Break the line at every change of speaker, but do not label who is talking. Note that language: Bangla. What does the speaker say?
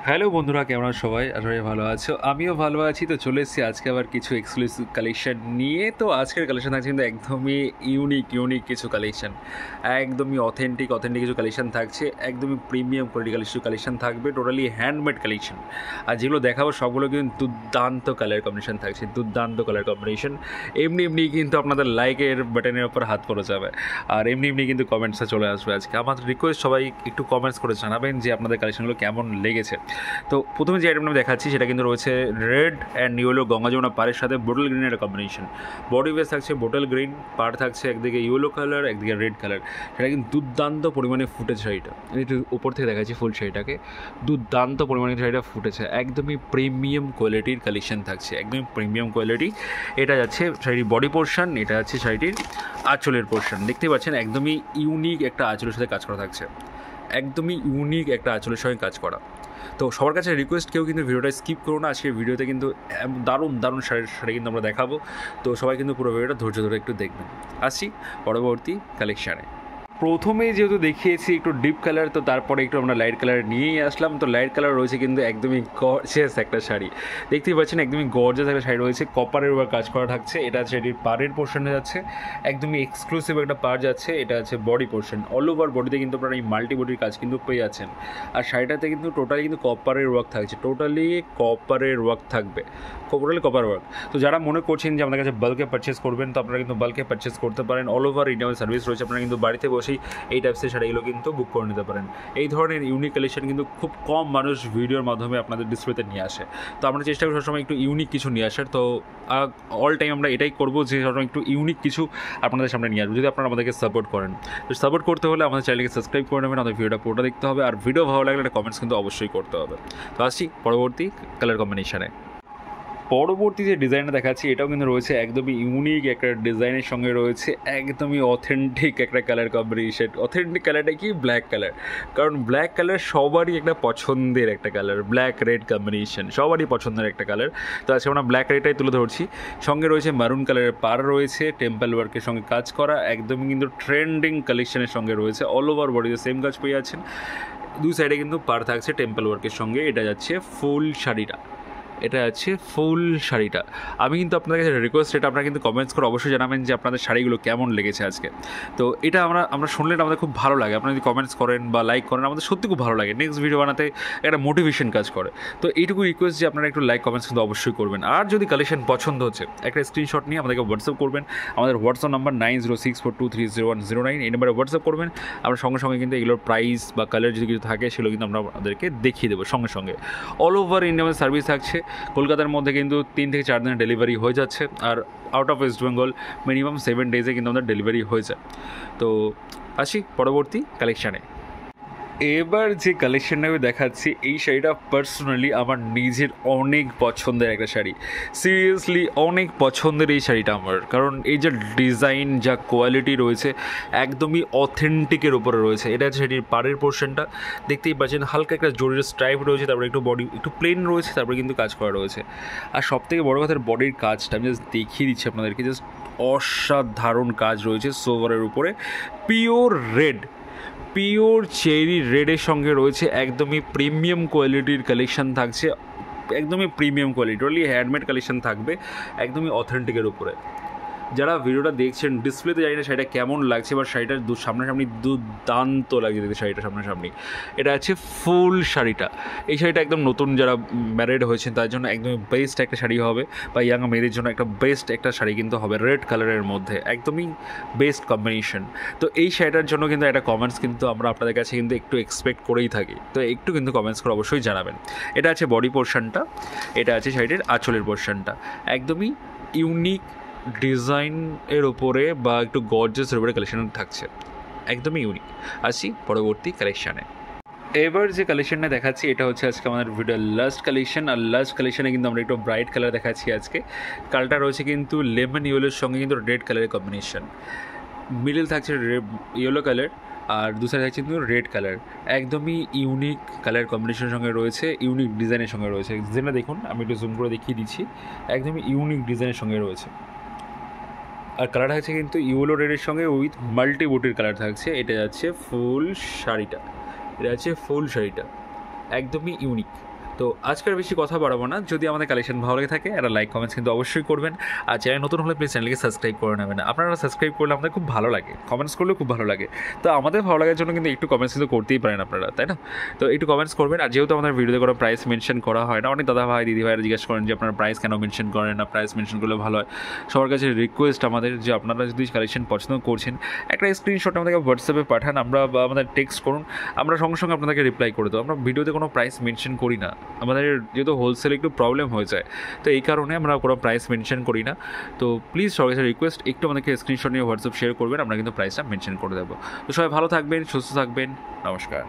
হ্যালো বন্ধুরা, কেমন আছো সবাই? আশা করি ভালো আছো। আমিও ভালো আছি। তো চলে এসেছি আজকে আবার কিছু এক্সক্লুসিভ কালেকশন নিয়ে। তো আজকের কালেকশন থাকছে কিন্তু একদমই ইউনিক কিছু কালেকশন, একদমই অথেন্টিক কিছু কালেকশন থাকছে, একদমই প্রিমিয়াম কোয়ালিটি কিছু কালেকশন থাকবে, টোটালি হ্যান্ডমেড কালেকশন। আর যেগুলো দেখাবো সবগুলো কিন্তু দুর্দান্ত কালার কম্বিনেশন থাকছে, দুর্দান্ত কালার কম্বিনেশন। এমনি কিন্তু আপনাদের লাইকের বাটনের ওপর হাত পড়ে যাবে, আর এমনি কিন্তু কমেন্টসে চলে আসবে। আজকে আমার রিকোয়েস্ট, সবাই একটু কমেন্টস করে জানাবেন যে আপনাদের কালেকশনগুলো কেমন লেগেছে। তো প্রথমে যে আইটেমটা দেখাচ্ছি সেটা কিন্তু রয়েছে red and yellow Ganga Jamuna পাড়ের সাথে বোটল গ্রিনের কম্বিনেশন। বডি বেস থাকছে বোটল গ্রিন, পাড় থাকছে একদিকে ইয়েলো কালার, একদিকে রেড কালার। সেটা কিন্তু দুর্দান্ত পরিমাণে ফুটেছে শাড়িটা। একটু উপর থেকে দেখাচ্ছি ফুল শাড়িটাকে, দুর্দান্ত পরিমাণে শাড়িটা ফুটেছে। একদমই প্রিমিয়াম কোয়ালিটির কালেকশন থাকছে, একদমই প্রিমিয়াম কোয়ালিটি। এটা যাচ্ছে শাড়ির বডি পোর্শন, এটা যাচ্ছে শাড়িটির আঁচলের পোর্শন। দেখতেই পাচ্ছেন একদমই ইউনিক একটা আঁচলের সাথে কাজ করা থাকছে, একদমই ইউনিক একটা আঁচলের সঙ্গে কাজ করা। তো সবার কাছে রিকোয়েস্ট, কেউ কিন্তু ভিডিওটা স্কিপ করো না। আজকের ভিডিওতে কিন্তু দারুণ শাড়ি কিন্তু আমরা দেখাবো। তো সবাই কিন্তু পুরো ভিডিওটা ধৈর্য ধরে একটু দেখবেন। আসছি পরবর্তী কালেকশানে। প্রথমেই যেহেতু দেখিয়েছি একটু ডিপ কালার, তো তারপরে একটু আমরা লাইট কালার নিয়েই আসলাম। তো লাইট কালার রয়েছে কিন্তু একদমই গর্জিয়াস একটা শাড়ি, দেখতেই পাচ্ছেন একদমই গর্জিয়াস একটা শাড়ি রয়েছে। কপারের উপর কাজ করা থাকছে। এটা শাড়ির পাড়ের পোর্শনে যাচ্ছে, একদমই এক্সক্লুসিভ একটা পাড় যাচ্ছে। এটা আছে বডি পোর্শন, অল ওভার বডিতে কিন্তু আপনারা এই মাল্টি বডির কাজ কিন্তু পেয়ে যাচ্ছেন। আর শাড়িটাতে কিন্তু টোটালি কিন্তু কপারের ওয়ার্ক থাকছে, টোটালি কপারের ওয়ার্ক থাকবে, টোটালি কপার ওয়ার্ক। তো যারা মনে করছেন যে আমাদের কাছে বাল্কে পারচেস করবেন, তো আপনারা কিন্তু বাল্কে পারচেস করতে পারেন। অল ওভার ইন্ডিয়া সার্ভিস রয়েছে, আপনারা কিন্তু বাড়িতে বসেই এই টাইপসের শাড়িগুলো কিন্তু বুক করে নিতে পারেন। এই ধরনের ইউনিক কালেকশন কিন্তু খুব কম মানুষ ভিডিওর মাধ্যমে আপনাদের ডিসপ্লেতে নিয়ে আসে। তো আমরা চেষ্টা করি সবসময় একটু ইউনিক কিছু নিয়ে আসার। তো অল টাইম আমরা এটাই করবো যে সবসময় একটু ইউনিক কিছু আপনাদের সামনে নিয়ে আসবো, যদি আপনারা আমাদেরকে সাপোর্ট করেন। তো সাপোর্ট করতে হলে আমাদের চ্যানেলকে সাবস্ক্রাইব করে নেবেন, আমাদের ভিডিওটা পুরোটা দেখতে হবে, আর ভিডিও ভালো লাগলে একটা কমেন্টস কিন্তু অবশ্যই করতে হবে। তো আসছি পরবর্তী কালার কম্বিনেশনে। পরবর্তী যে ডিজাইনটা দেখাচ্ছি এটাও কিন্তু রয়েছে একদমই ইউনিক একটা ডিজাইনের সঙ্গে রয়েছে একদমই অথেন্টিক একটা কালার কম্বিনেশন। অথেন্টিক কালারটা কি? Black colour. কারণ ব্ল্যাক কালার সবারই একটা পছন্দের একটা কালার, ব্ল্যাক রেড কম্বিনেশন সবারই পছন্দের একটা কালার। তো আজকে আমরা ব্ল্যাক রেডটাই তুলে ধরছি। সঙ্গে রয়েছে মারুন কালারের পার রয়েছে, টেম্পল ওয়ার্কের সঙ্গে কাজ করা, একদমই কিন্তু ট্রেন্ডিং কালেকশনের সঙ্গে রয়েছে। অল ওভার বডিতে সেম কাজ পেয়ে যাচ্ছেন। দুই সাইডে কিন্তু পার থাকছে টেম্পল ওয়ার্কের সঙ্গে। এটা যাচ্ছে ফুল শাড়িটা, এটা আছে ফুল শাড়িটা। আমি কিন্তু আপনাদের কাছে রিকোয়েস্ট, এটা আপনারা কিন্তু কমেন্টস করে অবশ্যই জানাবেন যে আপনাদের শাড়িগুলো কেমন লেগেছে আজকে। তো এটা আমরা শুনলে আমাদের খুব ভালো লাগে। আপনারা যদি কমেন্টস করেন বা লাইক করেন, আমাদের সত্যি খুব ভালো লাগে, নেক্সট ভিডিও বানাতে একটা মোটিভেশন কাজ করে। তো এইটুকু রিকোয়েস্ট যে আপনারা একটু লাইক কমেন্টস কিন্তু অবশ্যই করবেন। আর যদি কালেকশন পছন্দ হচ্ছে, একটা স্ক্রিনশট নিয়ে আমাদেরকে হোয়াটসঅ্যাপ করবেন। আমাদের হোয়াটসঅ্যাপ নাম্বার 9064230109, এই নাম্বারে হোয়াটসঅ্যাপ করবেন। আমরা সঙ্গে কিন্তু এগুলোর প্রাইস বা কালার যদি কিছু থাকে সেগুলো কিন্তু আমরা আপনাদেরকে দেখিয়ে দেবো সঙ্গে। অল ওভার ইন্ডিয়া সার্ভিস থাকছে। কলকাতার মধ্যে কিন্তু 3 থেকে 4 দিনের ডেলিভারি হয়ে যাচ্ছে, আর out of West Bengal minimum 7 ডেজে কিন্তু আমাদের ডেলিভারি হয়ে যায়। তো আসি পরবর্তী কালেকশানে। এবার যে কালেকশনটা আমি দেখাচ্ছি, এই শাড়িটা পার্সোনালি আমার নিজের অনেক পছন্দের একটা শাড়ি। সিরিয়াসলি অনেক পছন্দের এই শাড়িটা আমার, কারণ এই যে ডিজাইন, যা কোয়ালিটি রয়েছে একদমই অথেন্টিকের উপরে রয়েছে। এটা হচ্ছে শাড়ির পাড়ের পোর্শনটা, দেখতেই পাচ্ছেন হালকা একটা জরির স্ট্রাইপ রয়েছে, তারপরে একটু বডি একটু প্লেন রয়েছে, তারপরে কিন্তু কাজ করা রয়েছে। আর সবথেকে বড় কথা, বডির কাজটা আমি জাস্ট দেখিয়ে দিচ্ছি আপনাদেরকে, জাস্ট অসাধারণ কাজ রয়েছে সোভারের উপরে। পিওর চেরি রেডের সঙ্গে রয়েছে একদমই প্রিমিয়াম কোয়ালিটির কালেকশান থাকছে, একদমই premium quality, only handmade collection থাকবে, একদমই অথেন্টিকের উপরে। যারা ভিডিওটা দেখছেন, ডিসপ্লেতে জানি না শাড়িটা কেমন লাগছে, বা শাড়িটার সামনাসামনি দুর্দান্ত লাগছে দেখতে শাড়িটা সামনাসামনি। এটা আছে ফুল শাড়িটা। এই শাড়িটা একদম নতুন যারা ম্যারিড হয়েছেন তার জন্য একদমই বেস্ট একটা শাড়ি হবে, বা ইয়াং মেয়েদের জন্য একটা বেস্ট একটা শাড়ি কিন্তু হবে, রেড কালারের মধ্যে একদমই বেস্ট কম্বিনেশন। তো এই শাড়িটার জন্য কিন্তু একটা কমেন্টস কিন্তু আমরা আপনাদের কাছে কিন্তু একটু এক্সপেক্ট করেই থাকি। তো একটু কিন্তু কমেন্টস করে অবশ্যই জানাবেন। এটা আছে বডি পোর্শনটা, এটা আছে শাড়িটির আঁচলের পোর্শনটা, একদমই ইউনিক ডিজাইনের ওপরে বা একটু গর্জিয়াসের উপরে কালেকশন থাকছে, একদমই ইউনিক। আসি পরবর্তী কালেকশানে। এবার যে কালেকশনটা দেখাচ্ছি এটা হচ্ছে আজকে আমাদের ভিডিওর লাস্ট কালেকশন। আর লাস্ট কালেকশনে কিন্তু আমরা একটু ব্রাইট কালার দেখাচ্ছি আজকে। কালারটা রয়েছে কিন্তু লেমন ইয়েলোর সঙ্গে কিন্তু রেড কালারের কম্বিনেশন, মিডল থাকছে ইয়েলো কালার, আর দু সাইড থাকছে কিন্তু রেড কালার। একদমই ইউনিক কালার কম্বিনেশনের সঙ্গে রয়েছে, ইউনিক ডিজাইনের সঙ্গে রয়েছে। ডিজাইনটা দেখুন, আমি একটু জুম করে দেখিয়ে দিচ্ছি, একদমই ইউনিক ডিজাইনের সঙ্গে রয়েছে। আর কালারটা হচ্ছে কিন্তু ইয়েলো রেডের সঙ্গে উইথ মাল্টি বুটির কালার থাকছে। এটা যাচ্ছে ফুল শাড়িটা, এটা হচ্ছে ফুল শাড়িটা, একদমই ইউনিক। তো আজকের বেশি কথা বাড়াবো না, যদি আমাদের কালেকশন ভালো লেগে থাকে একটা লাইক কমেন্টস কিন্তু অবশ্যই করবেন। আর চ্যানেল নতুন হলে প্লিজ চ্যানেলকে সাবস্ক্রাইব করে নেবেন। আপনারা সাবস্ক্রাইব করলে আমাদের খুব ভালো লাগে, কমেন্টস করলেও খুব ভালো লাগে। তো আমাদের ভালো লাগার জন্য কিন্তু একটু কমেন্টস কিন্তু করতেই পারেন আপনারা, তাই না? তো একটু কমেন্টস করবেন। আর যেহেতু আমাদের ভিডিওতে কোনো প্রাইস মেনশন করা হয় না, অনেক দাদা ভাই দিদি ভাইরা জিজ্ঞেস করেন যে আপনারা প্রাইস কেন মেনশন করেন না, প্রাইস মেনশন করলে ভালো হয়। সবার কাছে রিকোয়েস্ট আমাদের যে আপনারা যদি কালেকশন পছন্দ করছেন একটা স্ক্রিনশট আমাদেরকে হোয়াটসঅ্যাপে পাঠান, আমরা বা আমাদের টেক্সট করুন, আমরা সঙ্গে সঙ্গে আপনাদেরকে রিপ্লাই করে দেবো। আমরা ভিডিওতে কোনো প্রাইস মেনশন করি না, আমাদের যেহেতু হোলসেলে একটু প্রবলেম হয়ে যায়, তো এই কারণে আমরা কোনো প্রাইস মেনশন করি না। তো প্লিজ সবার কাছে রিকোয়েস্ট একটু আমাদেরকে স্ক্রিনশট নিয়ে হোয়াটসঅ্যাপ শেয়ার করবেন, আমরা কিন্তু প্রাইসটা মেনশন করে দেবো। তো সবাই ভালো থাকবেন, সুস্থ থাকবেন, নমস্কার।